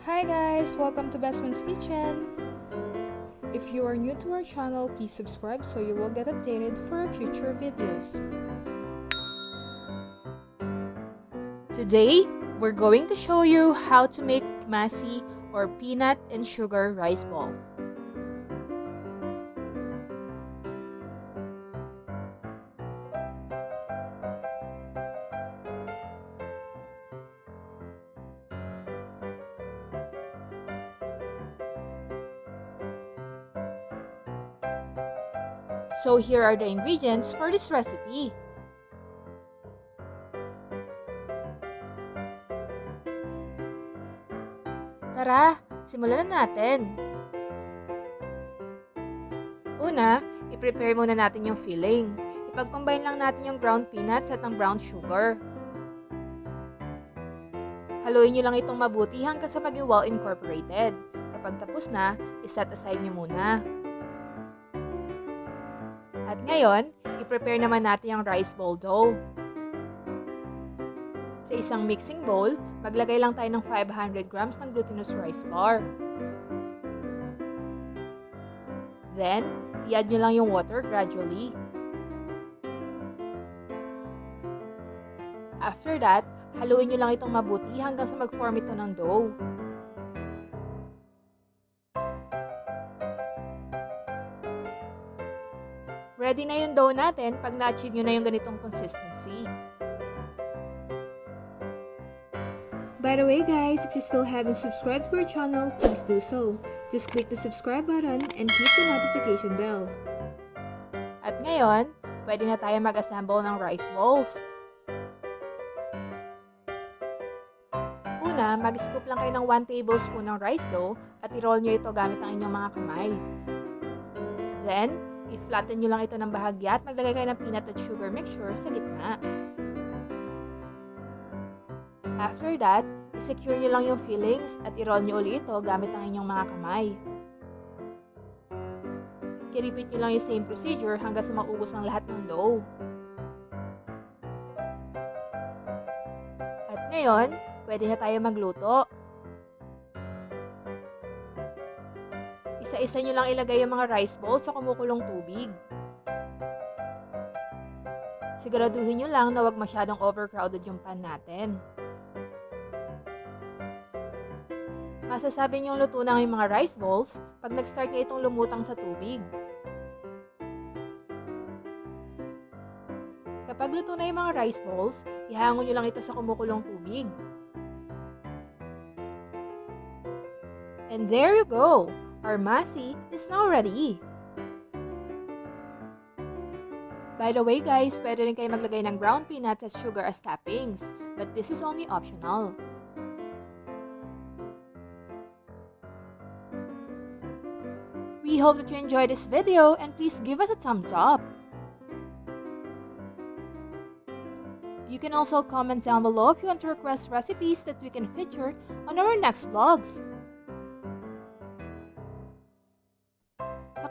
Hi guys! Welcome to Bestfriend'S Kitchen! If you are new to our channel, please subscribe so you will get updated for our future videos. Today, we're going to show you how to make Masi or peanut and sugar rice ball. So here are the ingredients for this recipe. Tara, simulan na natin. Una, i-prepare muna natin yung filling. Ipag-combine lang natin yung ground peanuts at ang brown sugar. Haluin nyo lang itong mabuti hanggang sa maging well incorporated. Kapag tapos na, iset aside nyo muna. At ngayon, i-prepare naman natin yung rice ball dough. Sa isang mixing bowl, maglagay lang tayo ng 500 grams ng glutinous rice flour. Then, i-add nyo lang yung water gradually. After that, haluin nyo lang itong mabuti hanggang sa mag-form ito ng dough. Ready na yung dough natin pag na-achieve nyo na yung ganitong consistency. By the way guys, if you still haven't subscribed to our channel, please do so. Just click the subscribe button and hit the notification bell. At ngayon, pwede na tayo mag-assemble ng rice balls. Una, mag-scoop lang kayo ng 1 tablespoon ng rice dough at i-roll nyo ito gamit ang inyong mga kamay. Then, i-flatten nyo lang ito ng bahagya at maglagay kayo ng peanut at sugar mixture sa gitna. After that, i-secure nyo lang yung fillings at i-roll nyo ulit ito gamit ang inyong mga kamay. I-repeat nyo lang yung same procedure hanggang sa maubos ang lahat ng dough. At ngayon, pwede na tayo magluto. Isa-isa nyo lang ilagay yung mga rice balls sa kumukulong tubig. Siguraduhin nyo lang na huwag masyadong overcrowded yung pan natin. Masasabi niyong luto na yung mga rice balls pag nag-start na itong lumutang sa tubig. Kapag luto na yung mga rice balls, ihangon nyo lang ito sa kumukulong tubig. And there you go! Our Masi is now ready! By the way guys, pwede rin kayo maglagay ng ground peanuts at sugar as toppings, but this is only optional. We hope that you enjoyed this video and please give us a thumbs up. You can also comment down below if you want to request recipes that we can feature on our next vlogs.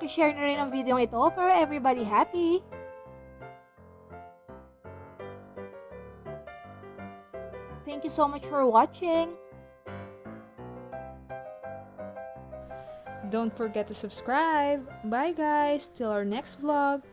Paki-share na rin ang video ito para everybody happy. Thank you so much for watching. Don't forget to subscribe. Bye guys, till our next vlog.